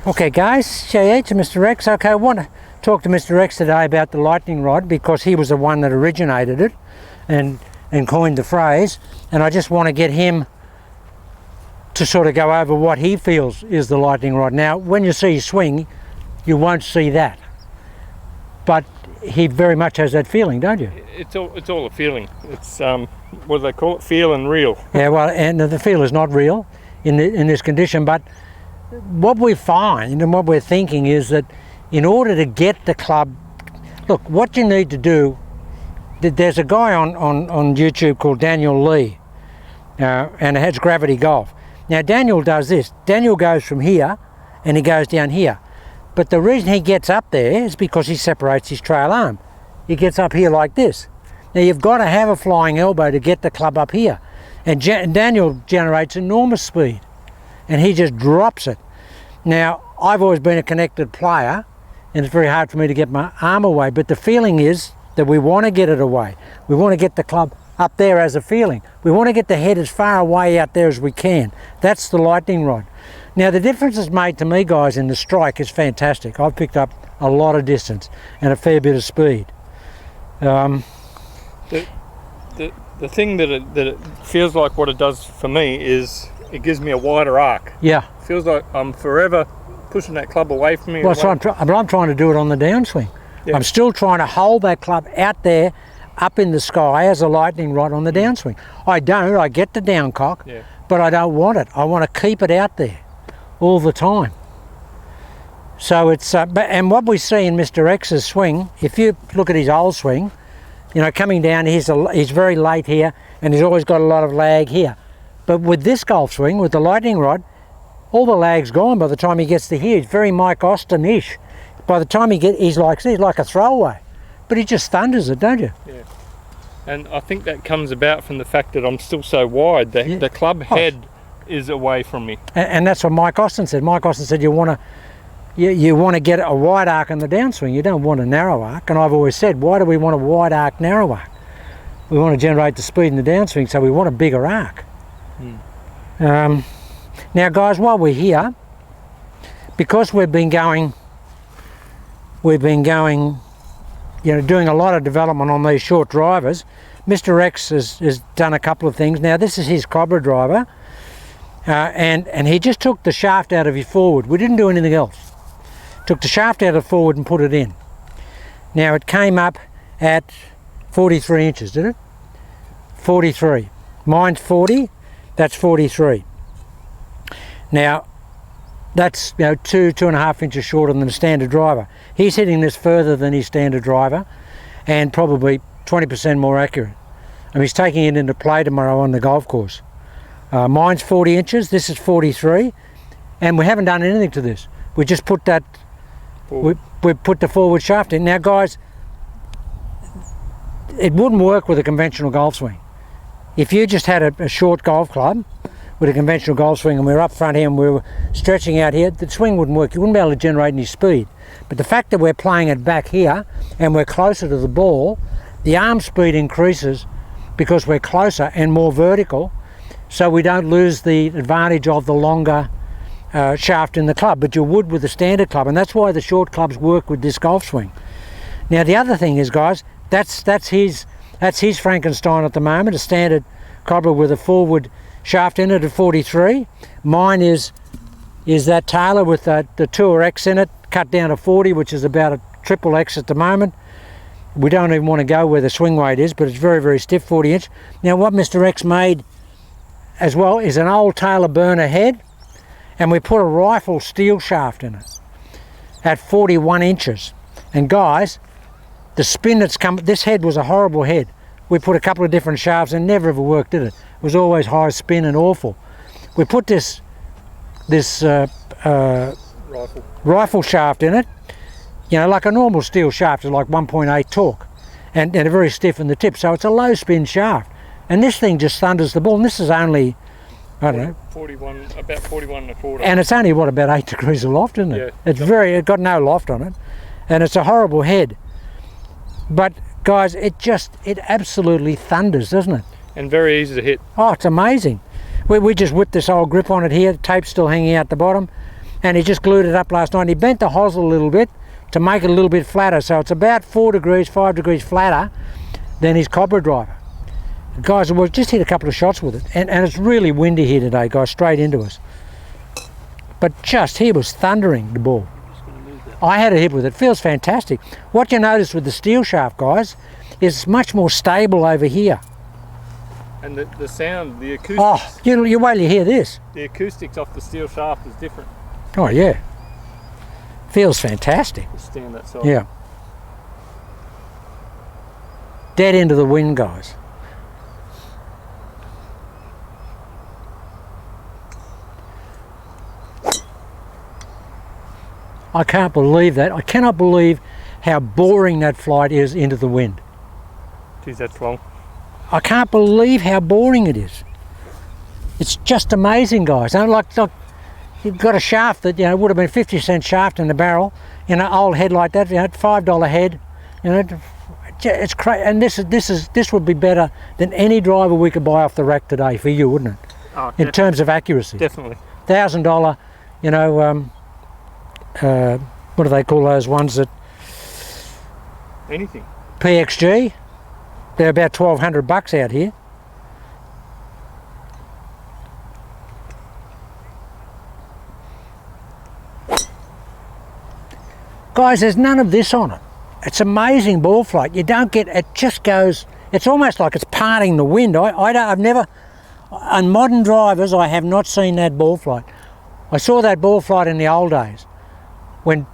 Okay guys, Shea to Mr. Rex. Okay, I want to talk to Mr. Rex today about the lightning rod because he was the one that originated it and coined the phrase, and I just want to get him to sort of go over what he feels is the lightning rod. Now when you see swing, you won't see that, but he very much has that feeling, don't you? It's all a feeling. It's what do they call it? Feel and real. Yeah, well, and the feel is not real in this condition, but what we find and what we're thinking is that in order to get the club, look, what you need to do, there's a guy on YouTube called Daniel Lee, and it has Gravity Golf. Now Daniel does this. Daniel goes from here and he goes down here, but the reason he gets up there is because he separates his trail arm. He gets up here like this. Now you've got to have a flying elbow to get the club up here, and Daniel generates enormous speed and he just drops it. Now I've always been a connected player and it's very hard for me to get my arm away, but the feeling is that we want to get it away. We want to get the club up there as a feeling. We want to get the head as far away out there as we can. That's the lightning rod. Now the difference it's made to me, guys, in the strike is fantastic. I've picked up a lot of distance and a fair bit of speed. The thing that it feels like, what it does for me is it gives me a wider arc. Yeah. Feels like I'm forever pushing that club away from me. Well, so I'm trying to do it on the downswing. Yeah. I'm still trying to hold that club out there up in the sky as a lightning rod on the downswing. I get the downcock, yeah, but I don't want it. I want to keep it out there all the time. So it's, and what we see in Mr. X's swing, if you look at his old swing, you know, coming down, he's very late here and he's always got a lot of lag here. But with this golf swing, with the lightning rod, all the lag's gone by the time he gets to here. He's very Mike Austin-ish. By the time he's like a throwaway. But he just thunders it, don't you? Yeah. And I think that comes about from the fact that I'm still so wide. The club head is away from me. And that's what Mike Austin said. Mike Austin said you want to get a wide arc on the downswing. You don't want a narrow arc. And I've always said, why do we want a wide arc, narrow arc? We want to generate the speed in the downswing, so we want a bigger arc. Now guys, while we're here, because we've been going, you know, doing a lot of development on these short drivers, Mr. X has done a couple of things. Now this is his Cobra driver, and he just took the shaft out of his forward. We didn't do anything else. Took the shaft out of the forward and put it in. Now it came up at 43 inches, did it? 43. Mine's 40. That's 43. Now, that's, you know, 2.5 inches shorter than the standard driver. He's hitting this further than his standard driver and probably 20% more accurate. And he's taking it into play tomorrow on the golf course. Mine's 40 inches, this is 43, and we haven't done anything to this. We just put that, we put the forward shaft in. Now guys, it wouldn't work with a conventional golf swing. If you just had a short golf club with a conventional golf swing and we were up front here and we were stretching out here, the swing wouldn't work. You wouldn't be able to generate any speed. But the fact that we're playing it back here and we're closer to the ball, the arm speed increases because we're closer and more vertical, so we don't lose the advantage of the longer shaft in the club, but you would with the standard club, and that's why the short clubs work with this golf swing. Now the other thing is, guys, that's his Frankenstein at the moment, a standard Cobra with a forward shaft in it at 43. Mine is that Taylor with the Tour X in it, cut down to 40, which is about a triple X at the moment. We don't even want to go where the swing weight is, but it's very, very stiff, 40 inch. Now what Mr. X made as well is an old Taylor burner head, and we put a rifle steel shaft in it at 41 inches. And guys, the spin that's come, this head was a horrible head. We put a couple of different shafts and never ever worked, did it? It was always high spin and awful. We put this rifle shaft in it, you know, like a normal steel shaft is like 1.8 torque and a very stiff in the tip, so it's a low spin shaft. And this thing just thunders the ball, and this is only, I don't know, 41, about 41 and a quarter. And it's only, what, about 8 degrees of loft, isn't it? Yeah. It's got no loft on it, and it's a horrible head. But guys, it absolutely thunders, doesn't it? And very easy to hit. Oh, it's amazing. We just whipped this old grip on it here, the tape's still hanging out the bottom. and he just glued it up last night. He bent the hosel a little bit to make it a little bit flatter, so it's about 4 degrees, 5 degrees flatter than his cobra driver. Guys, we've just hit a couple of shots with it, and it's really windy here today, guys, straight into us. But just, he was thundering the ball. I had a hit with it. Feels fantastic. What you notice with the steel shaft, guys, is it's much more stable over here. And the sound, the acoustics. Oh, you wait till you hear this. The acoustics off the steel shaft is different. Oh yeah. Feels fantastic. To stand that side. Yeah. Dead into the wind, guys. I can't believe that. I cannot believe how boring that flight is into the wind. Geez, that's long. I can't believe how boring it is. It's just amazing, guys. And like you've got a shaft that, would have been 50-cent shaft in the barrel, an old head like that, $5 head. It's crazy. And this would be better than any driver we could buy off the rack today for you, wouldn't it? Oh, in terms of accuracy. Definitely. $1,000, what do they call those ones that? Anything. PXG. They're about $1,200 out here. Guys, there's none of this on it. It's amazing ball flight. You don't get, it just goes, it's almost like it's parting the wind. I've never, on modern drivers, I have not seen that ball flight. I saw that ball flight in the old days when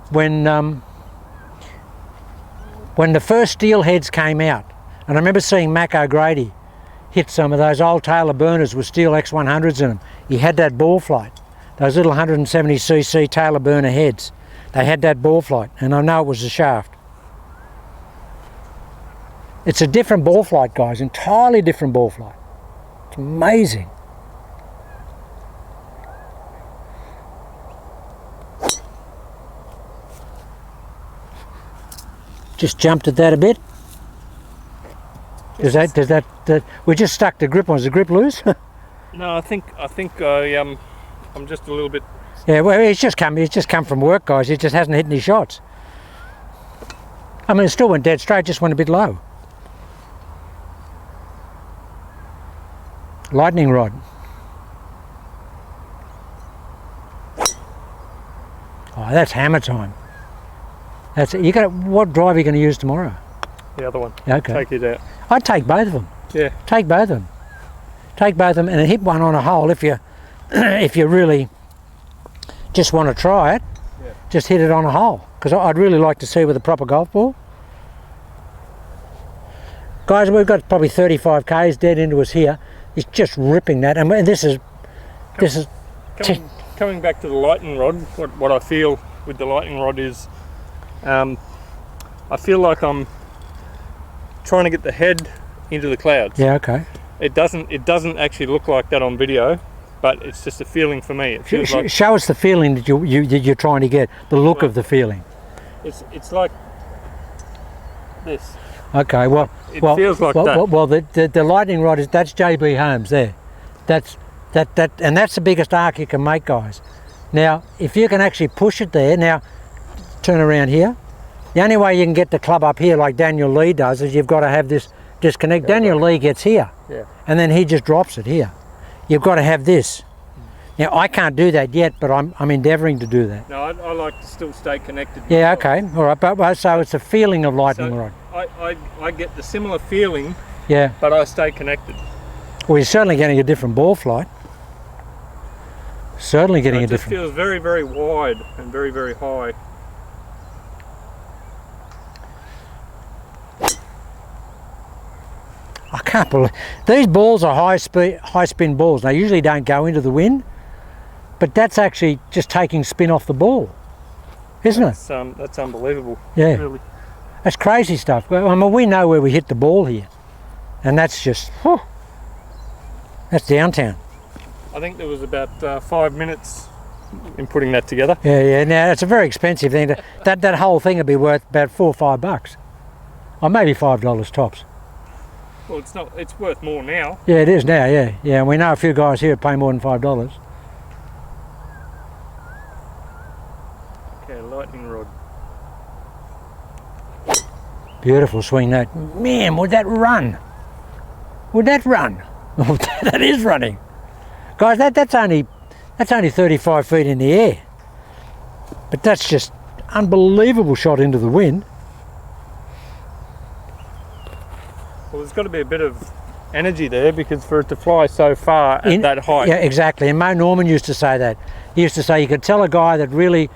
the first steel heads came out. And I remember seeing Mac O'Grady hit some of those old Taylor burners with steel X100s in them. He had that ball flight, those little 170cc Taylor burner heads. They had that ball flight, and I know it was the shaft. It's a different ball flight, guys, entirely different ball flight. It's amazing. Just jumped at that a bit. Does that we just stuck the grip on? Is the grip loose? No, I think I'm just a little bit. Yeah, well, he's just come from work, guys. He just hasn't hit any shots. I mean, it still went dead straight, just went a bit low. Lightning rod. Oh, that's hammer time. That's it. What drive are you going to use tomorrow? The other one. Okay. Take it out. I'd take both of them. Yeah. Take both of them. Take both of them and hit one on a hole if you if you really just want to try it. Yeah. Just hit it on a hole, because I'd really like to see with a proper golf ball. Guys, we've got probably 35 k's dead into us here. It's just ripping that, and this is coming back to the lightning rod. What I feel with the lightning rod is, I feel like I'm trying to get the head into the clouds. Yeah, okay. It doesn't actually look like that on video, but it's just a feeling for me. It feels like, show us the feeling that you're trying to get, the look of the feeling. It's like this. Okay, well, It feels like that. Well, the lightning rod that's JB Holmes there. And that's the biggest arc you can make, guys. Now, if you can actually push it there, now turn around here. The only way you can get the club up here like Daniel Lee does is you've got to have this disconnect. Yeah, Daniel Lee gets here, Yeah. and then he just drops it here. You've got to have this. Now, I can't do that yet, but I'm endeavouring to do that. No, I like to still stay connected. Yeah, okay, all right. But so it's a feeling of lightning rod. I get the similar feeling, Yeah. but I stay connected. Well, you're certainly getting a different ball flight. Certainly getting It a just different. feels very, very wide and very, very high. I can't believe these balls are high spin balls. They usually don't go into the wind, but that's actually just taking spin off the ball, isn't it? That's unbelievable. Yeah, Really. that's crazy stuff. I mean, we know where we hit the ball here, and that's just that's downtown. I think there was about 5 minutes in putting that together. Yeah. Now it's a very expensive thing. That whole thing would be worth about $4 or $5, or maybe $5 tops. Well, it's worth more now. Yeah, it is now. Yeah. We know a few guys here pay more than $5. Okay, lightning rod. Beautiful swing that. Man, would that run? Would that run? Oh, that is running. Guys, that's only 35 feet in the air. But that's just unbelievable shot into the wind. Well, there's got to be a bit of energy there because for it to fly so far at that height. Yeah, exactly. And Mo Norman used to say that. He used to say you could tell a guy that really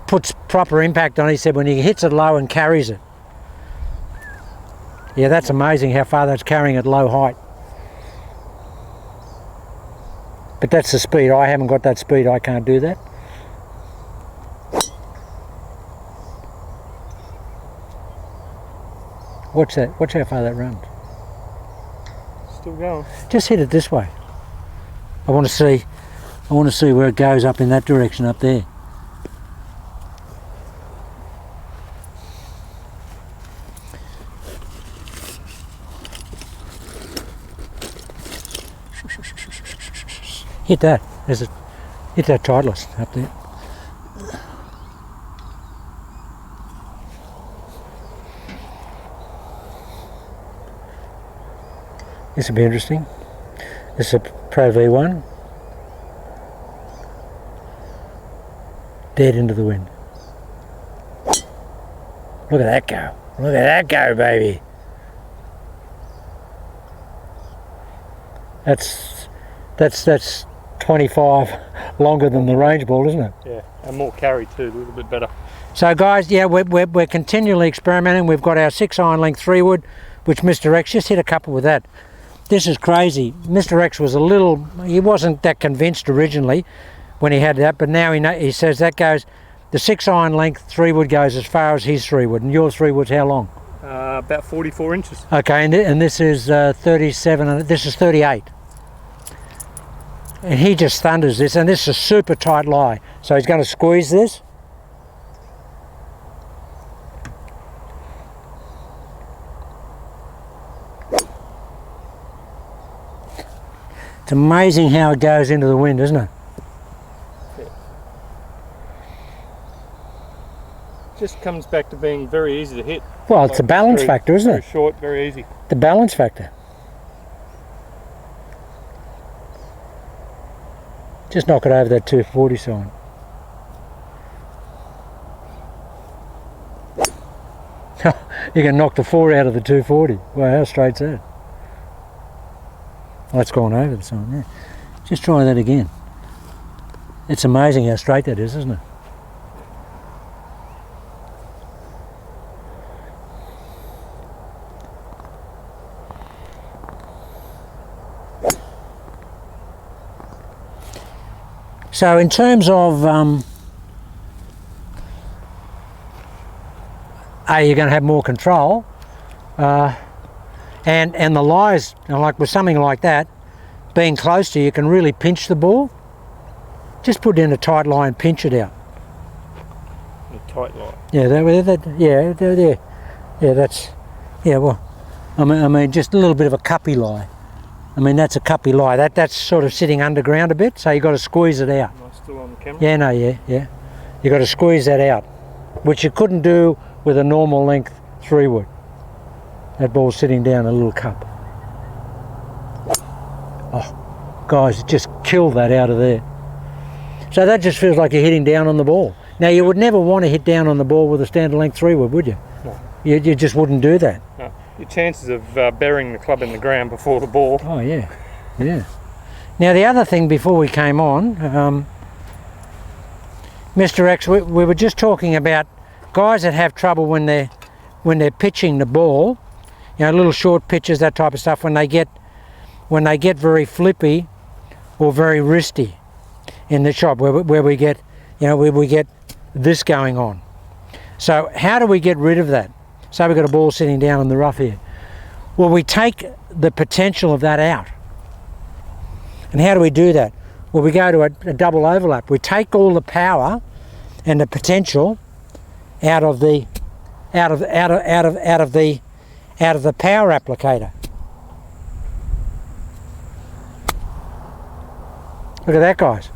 puts proper impact on it. He said when he hits it low and carries it. Yeah, that's amazing how far that's carrying at low height. But that's the speed. I haven't got that speed. I can't do that. Watch that. Watch how far that runs. Still going. Just hit it this way. I want to see where it goes up in that direction up there. Hit that. Hit that Titleist up there. This will be interesting. This is a Pro V1. Dead into the wind. Look at that go. Look at that go, baby. That's 25 longer than the range ball, isn't it? Yeah, and more carry too, a little bit better. So guys, yeah, we're continually experimenting. We've got our 6-iron length 3-wood, which Mr. X just hit a couple with that. This is crazy. Mr. X was he wasn't that convinced originally when he had that, but now he says that goes, the 6-iron length 3-wood goes as far as his 3-wood, and your 3-wood's how long? About 44 inches. Okay, and this is 37, and this is 38. And he just thunders this, and this is a super tight lie. So he's going to squeeze this. It's amazing how it goes into the wind, isn't it? Yeah. Just comes back to being very easy to hit. Well, it's a balance factor, isn't it? Very short, very easy. The balance factor. Just knock it over that 240 sign. You can knock the 4 out of the 240. Wow, how straight's that? Oh, that's gone over the sign, yeah. Just try that again. It's amazing how straight that is, isn't it? So in terms of you're going to have more control, and the lies, like with something like that, being close to you can really pinch the ball. Just put in a tight line, pinch it out. A tight line. Yeah, that's well, I mean, just a little bit of a cuppy lie. I mean, that's a cuppy lie. That's sort of sitting underground a bit, so you got to squeeze it out. Am I still on the camera? Yeah, no, yeah. You got to squeeze that out, which you couldn't do with a normal length 3-wood. That ball's sitting down a little cup. Oh, guys, it just killed that out of there. So that just feels like you're hitting down on the ball. Now, you would never want to hit down on the ball with a standard length 3-wood, would you? No. You just wouldn't do that. No. Your chances of burying the club in the ground before the ball. Oh, yeah. Now, the other thing before we came on, Mr. X, we were just talking about guys that have trouble when they're pitching the ball, little short pitches, that type of stuff, when they get very flippy or very wristy in the shot, where we get this going on. So how do we get rid of that? So we've got a ball sitting down in the rough here. Well, we take the potential of that out. And how do we do that? Well, we go to a double overlap. We take all the power and the potential out of the power applicator. Look at that, guys.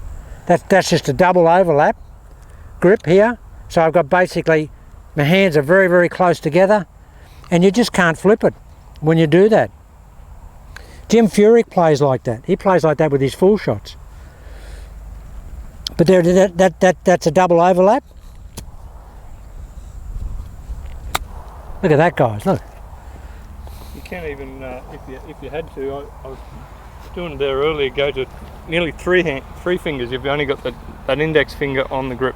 That's just a double overlap grip here. So I've got basically, my hands are very, very close together, and you just can't flip it when you do that. Jim Furyk plays like that. He plays like that with his full shots. But there, that's a double overlap. Look at that, guys, look. You can't even, if you had to, I was doing it there earlier, go to nearly three fingers. You've only got that index finger on the grip.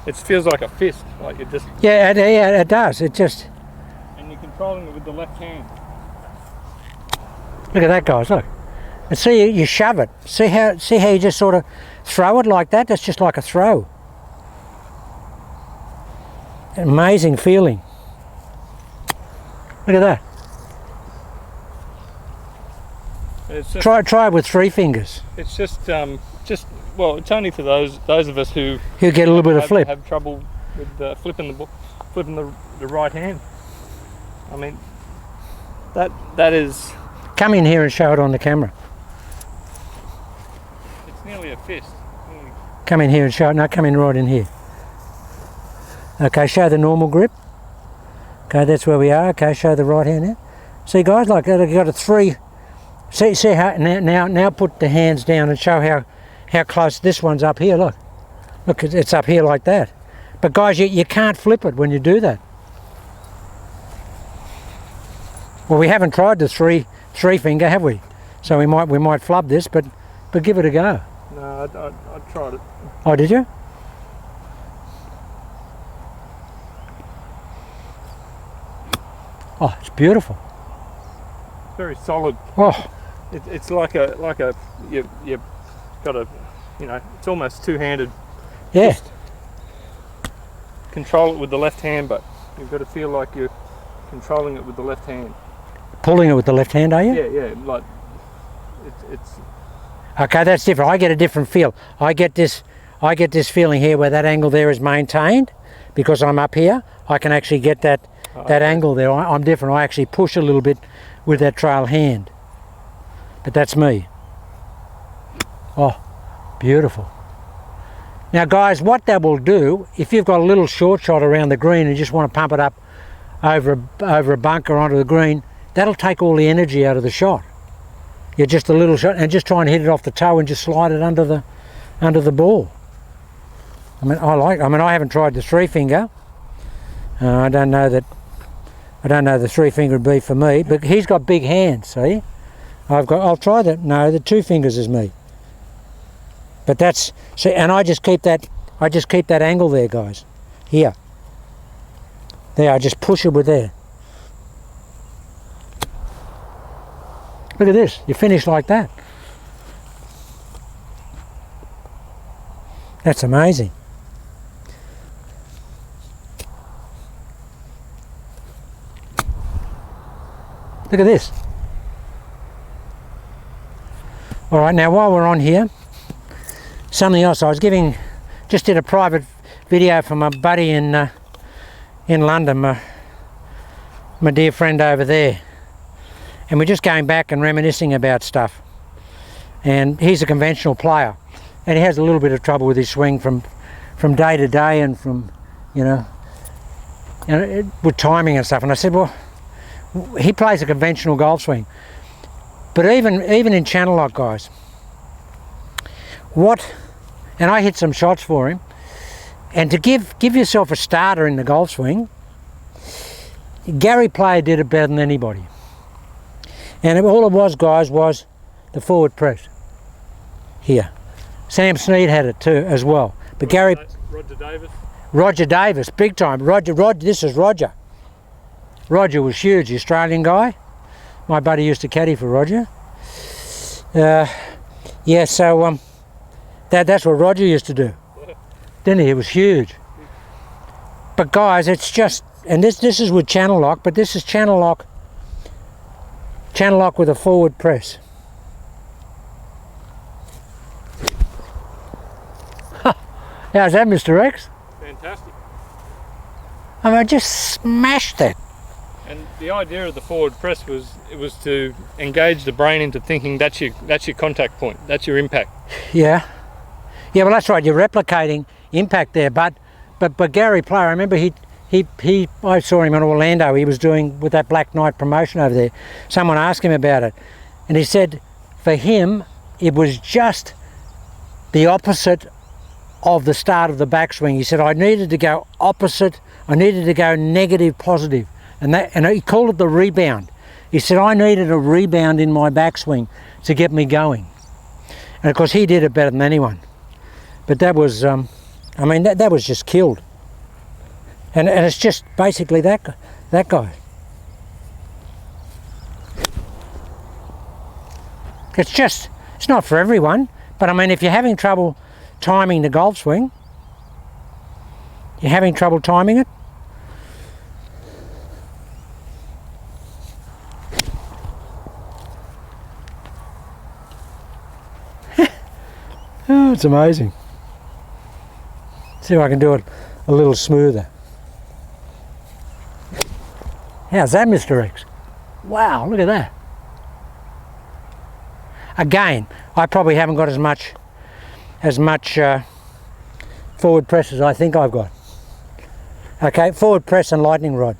It feels like a fist, like you just... Yeah, it does, it just... And you're controlling it with the left hand. Look at that, guys, look. And see, you shove it. See how you just sort of throw it like that? That's just like a throw. Amazing feeling. Look at that. It's just, Try it with 3 fingers. It's just well, it's only for those of us who get a little bit of flip. Have trouble with flipping the right hand. I mean, that is. Come in here and show it on the camera. It's nearly a fist. Come in here and show it. No, come in right in here. Okay, show the normal grip. Okay, that's where we are. Okay, show the right hand now. See, guys, like I've got a 3. See how now put the hands down and show how close this one's up here. Look, it's up here like that. But guys, you can't flip it when you do that. Well, we haven't tried the three finger, have we? So we might flub this, but give it a go. No, I tried it. Oh, did you? Oh, it's beautiful. Very solid. Oh, it's like a you've got a, you know, it's almost two-handed. yeah. Just control it with the left hand, but you've got to feel like you're controlling it with the left hand. Pulling it with the left hand, are you? Yeah, like it's. Okay, that's different. I get a different feel. I get this feeling here where that angle there is maintained because I'm up here. I can actually get that angle there. I'm different. I actually push a little bit with that trail hand. But that's me. Oh, beautiful. Now guys, what that will do, if you've got a little short shot around the green and just want to pump it up over a bunker onto the green, that'll take all the energy out of the shot. You're just a little shot and just try and hit it off the toe and just slide it under the ball. I haven't tried the 3 finger. I don't know the 3 finger would be for me, but he's got big hands, see? I'll try that. No, the 2 fingers is me. But that's, see, and I just keep that angle there, guys. Here. There, I just push it with there. Look at this, you finish like that. That's amazing. Look at this. All right, now while we're on here, something else. I was just did a private video for my buddy in London, my dear friend over there. And we're just going back and reminiscing about stuff. And he's a conventional player, and he has a little bit of trouble with his swing from day to day, and from with timing and stuff. And I said, well, he plays a conventional golf swing, but even in channel lock, guys. And I hit some shots for him, and to give yourself a starter in the golf swing, Gary Player did it better than anybody. And all it was, guys, was the forward press. Here. Sam Snead had it too, as well. But Roger Davis, big time. Roger, this is Roger. Roger was huge, the Australian guy. My buddy used to caddy for Roger. Yeah, so that's what Roger used to do. Didn't he? It was huge. But guys, it's just, and this is with channel lock, but this is channel lock with a forward press. How's that, Mr. X? Fantastic. I just smashed that. And the idea of the forward press was to engage the brain into thinking that's your contact point, that's your impact. Yeah. Yeah, well that's right, you're replicating impact there, but but Gary Player, I remember I saw him in Orlando. He was doing with that Black Knight promotion over there. Someone asked him about it, and he said for him it was just the opposite of the start of the backswing. He said I needed to go opposite. I needed to go negative, positive, and he called it the rebound. He said I needed a rebound in my backswing to get me going, and of course he did it better than anyone. But that was, I mean, that was just killed. And it's just basically that guy. It's not for everyone, but I mean, if you're having trouble timing the golf swing, you're having trouble timing it, oh, it's amazing. See if I can do it a little smoother. How's that, Mr. X? Wow, look at that. Again, I probably haven't got as much forward press as I think I've got. Okay, forward press and lightning rod.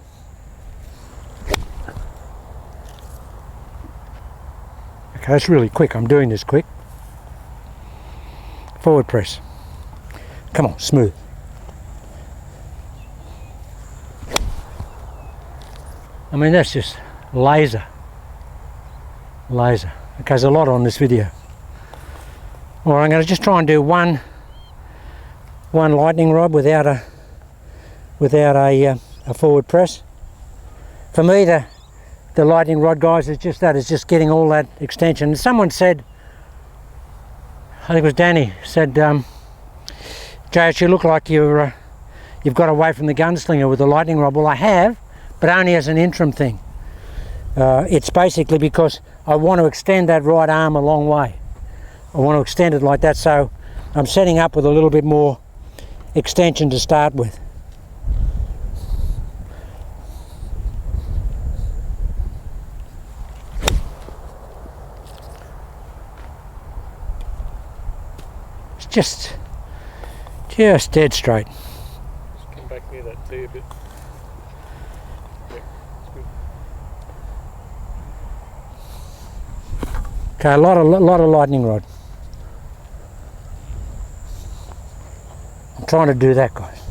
Okay, that's really quick. I'm doing this quick. Forward press. Come on, smooth. I mean, that's just laser. Laser. Okay, there's a lot on this video. Well, I'm going to just try and do one lightning rod without a forward press. For me, the lightning rod, guys, is just that. It's just getting all that extension. And someone said, I think it was Danny, said, JH, you look like you've got away from the gunslinger with the lightning rod. Well, I have, but only as an interim thing. It's basically because I want to extend that right arm a long way. I want to extend it like that, so I'm setting up with a little bit more extension to start with. It's just dead straight. Just come back near that tee a bit. Okay, a lot of lightning rod. I'm trying to do that, guys.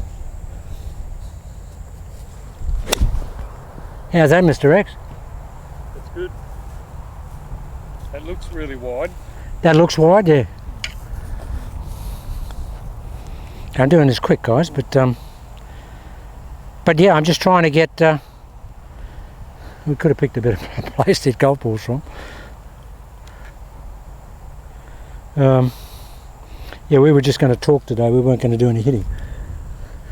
How's that, Mr. X? That's good. That looks really wide. That looks wide, yeah. I'm doing this quick, guys, but yeah, I'm just trying to get. We could have picked a bit of plastic golf balls from. Yeah, we were just going to talk today. We weren't going to do any hitting.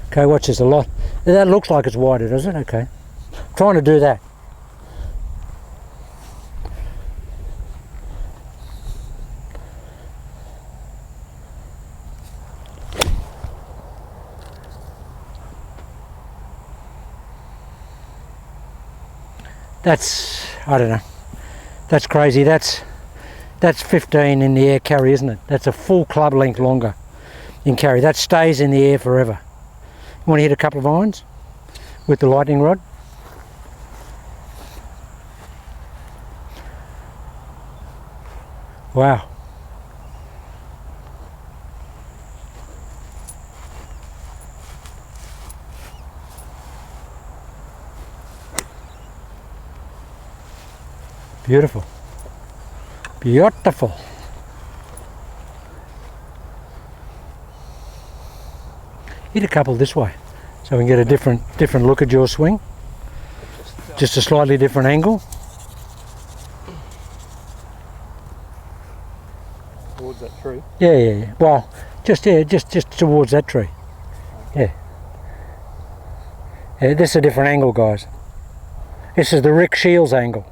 Okay, watch this. A lot. That looks like it's wider, does it? Okay. I'm trying to do that. That's, I don't know. That's crazy. That's 15 in the air carry, isn't it? That's a full club length longer in carry. That stays in the air forever. You want to hit a couple of irons with the lightning rod? Wow. Beautiful. Beautiful. Hit a couple this way so we can get a different look at your swing. Just a slightly different angle. Towards that tree? Yeah. Well, just towards that tree. Yeah. Yeah, this is a different angle, guys. This is the Rick Shields angle.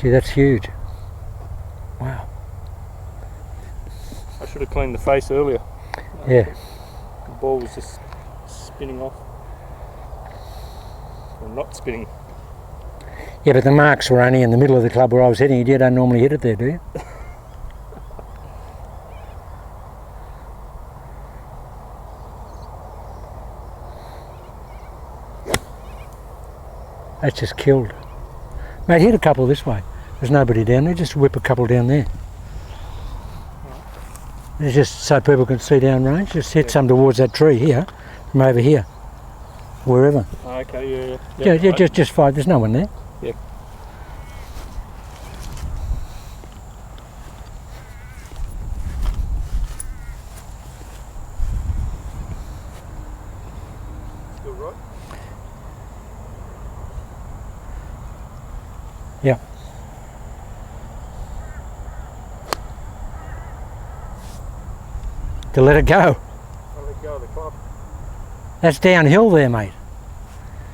Gee, that's huge. Wow. I should have cleaned the face earlier. Yeah. The ball was just spinning off. Or not spinning. Yeah, but the marks were only in the middle of the club where I was hitting it. You don't normally hit it there, do you? That's just killed. Mate, hit a couple this way. There's nobody down there, just whip a couple down there. It's just so people can see down range. Just hit some towards that tree here, from over here, wherever. Okay, Yeah, just fire. There's no one there. Yeah. Still right? Yeah. To let it go. I'll let go of the club. That's downhill there, mate.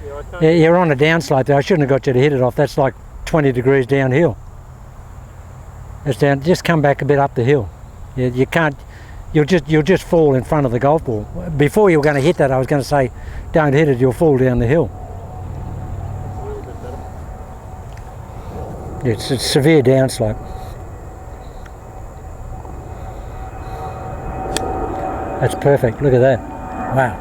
Yeah, I can't. Yeah, you're on a downslope there. I shouldn't have got you to hit it off. That's like 20 degrees downhill. It's down. Just come back a bit up the hill. You can't. You'll just fall in front of the golf ball. Before you were going to hit that, I was going to say, don't hit it. You'll fall down the hill. That's a little bit better. It's a severe downslope. That's perfect. Look at that. Wow.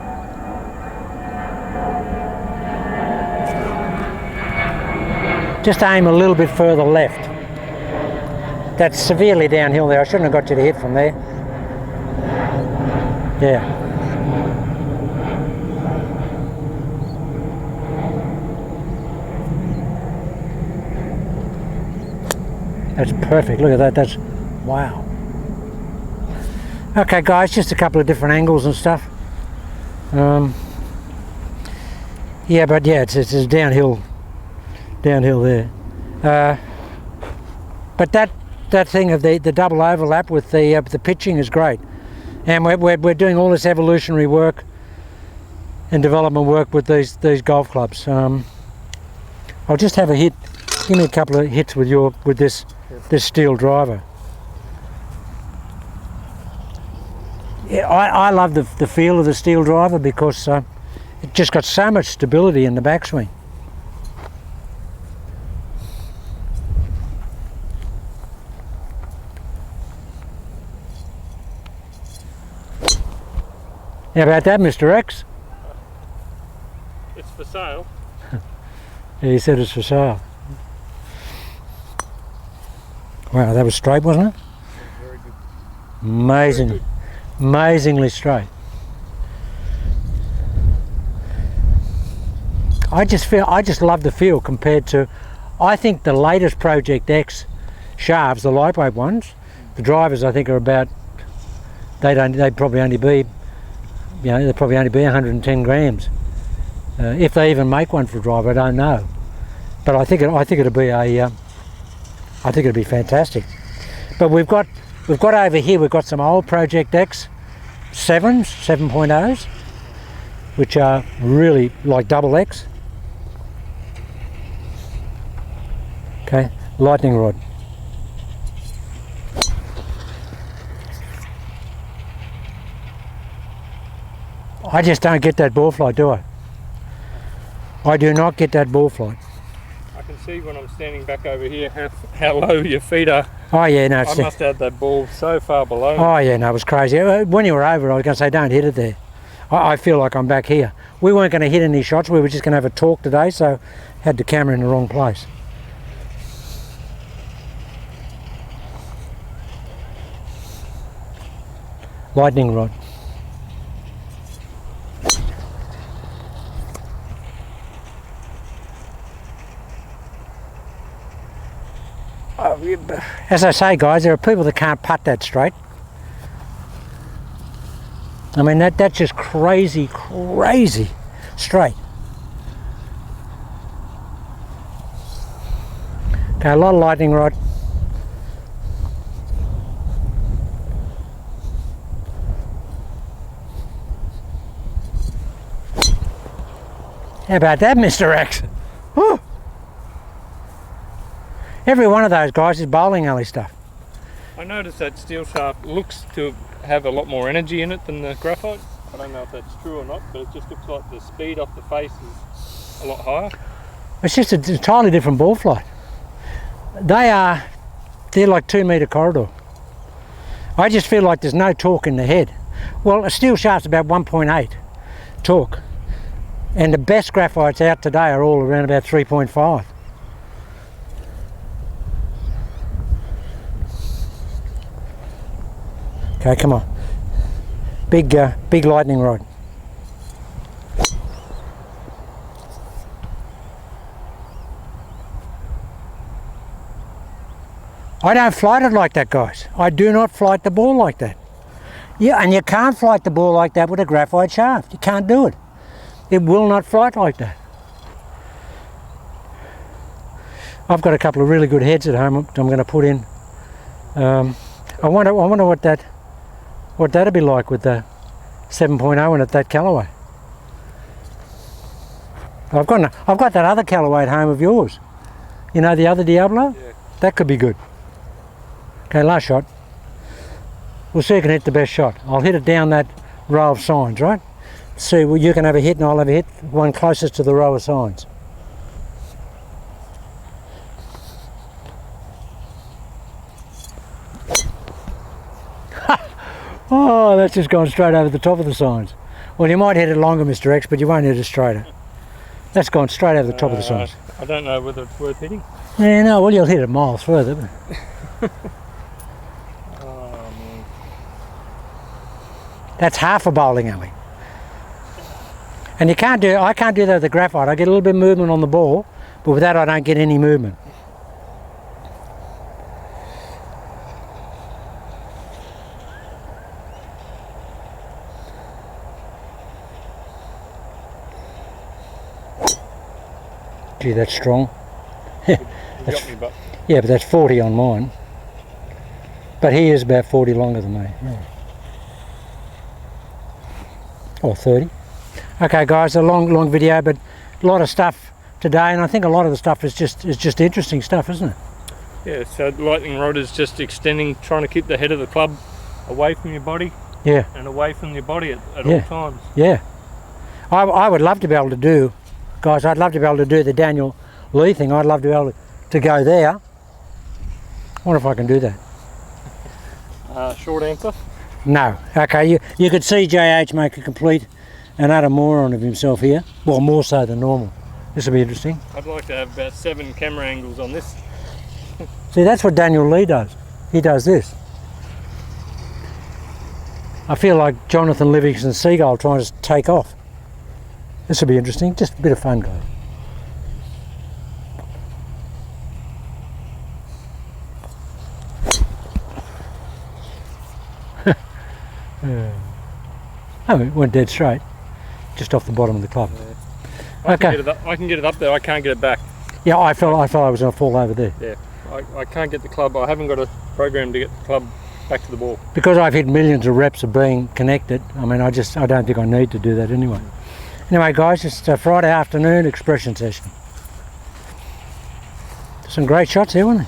Just aim a little bit further left. That's severely downhill there. I shouldn't have got you to hit from there. Yeah. That's perfect. Look at that. That's wow. Okay, guys, just a couple of different angles and stuff. Yeah, but yeah, it's downhill there. But that thing of the double overlap with the pitching is great, and we're doing all this evolutionary work and development work with these golf clubs. I'll just have a hit. Give me a couple of hits with this steel driver. Yeah, I love the feel of the steel driver because it just got so much stability in the backswing. How about that, Mr. X? It's for sale. Yeah, he said it's for sale. Wow, that was straight, wasn't it? Very good. Amazing. Very good. Amazingly straight. I just love the feel compared to, I think the latest Project X shafts, the lightweight ones, the drivers I think are about, they'd probably only be, they'd probably only be 110 grams. If they even make one for a driver, I don't know. But I think it'd be fantastic. But we've got over here, we've got some old Project X 7.0s, which are really like double X. Okay, lightning rod. I just don't get that ball flight, do I? I do not get that ball flight. I can see when I'm standing back over here how low your feet are. Oh yeah, no, I must have had that ball so far below. Oh yeah, no, it was crazy. When you were over, I was going to say, don't hit it there. I feel like I'm back here. We weren't going to hit any shots. We were just going to have a talk today, so had the camera in the wrong place. Lightning rod. As I say, guys, there are people that can't putt that straight. I mean, that's just crazy straight. Okay, a lot of lightning rod. How about that, Mr. X? Whew. Every one of those guys is bowling alley stuff. I noticed that steel shaft looks to have a lot more energy in it than the graphite. I don't know if that's true or not, but it just looks like the speed off the face is a lot higher. It's just an entirely different ball flight. They're like 2 metre corridor. I just feel like there's no torque in the head. Well, a steel shaft's about 1.8 torque. And the best graphites out today are all around about 3.5. Okay, come on. Big lightning rod. I don't flight it like that, guys. I do not flight the ball like that. Yeah, and you can't flight the ball like that with a graphite shaft. You can't do it. It will not flight like that. I've got a couple of really good heads at home I'm going to put in. I wonder what that'd be like with the 7.0 and at that colourway. I've got that other colourway at home of yours. You know, the other Diablo? Yeah. That could be good. Okay, last shot. We'll see who can hit the best shot. I'll hit it down that row of signs, right? See, well, you can have a hit and I'll have a hit, one closest to the row of signs. Oh, that's just gone straight over the top of the signs. Well, you might hit it longer, Mr. X, but you won't hit it straighter. That's gone straight over the top of the signs. I don't know whether it's worth hitting. Yeah, no, well, you'll hit it miles further. But Oh, man. that's half a bowling alley. And I can't do that with the graphite. I get a little bit of movement on the ball, but with that I don't get any movement. Gee, that's strong. You got me, but Yeah, but that's 40 on mine. But he is about 40 longer than me. Yeah. Or 30. Okay, guys, a long video, but a lot of stuff today, and I think a lot of the stuff is just interesting stuff, isn't it? yeah, so the lightning rod is just extending, trying to keep the head of the club away from your body Yeah, and away from your body at Yeah. all times. yeah. I would love to be able to do, guys, I'd love to be able to do the Daniel Lee thing. I'd love to be able to go there. I wonder if I can do that. Short answer. No. Okay, you could see JH make a complete and utter moron of himself here. Well, more so than normal. This will be interesting. I'd like to have about 7 camera angles on this. See, that's what Daniel Lee does. He does this. I feel like Jonathan Livingston Seagull trying to take off. This will be interesting. Just a bit of fun, guys. Oh, it went dead straight, just off the bottom of the club. I Okay. can get it up there. I can't get it back. Yeah, I felt I was going to fall over there Yeah, I can't get the club. I haven't got a program to get the club back to the ball. because I've hit millions of reps of being connected. I mean, I don't think I need to do that anyway. Anyway, guys, it's a Friday afternoon expression session. Some great shots here, weren't there?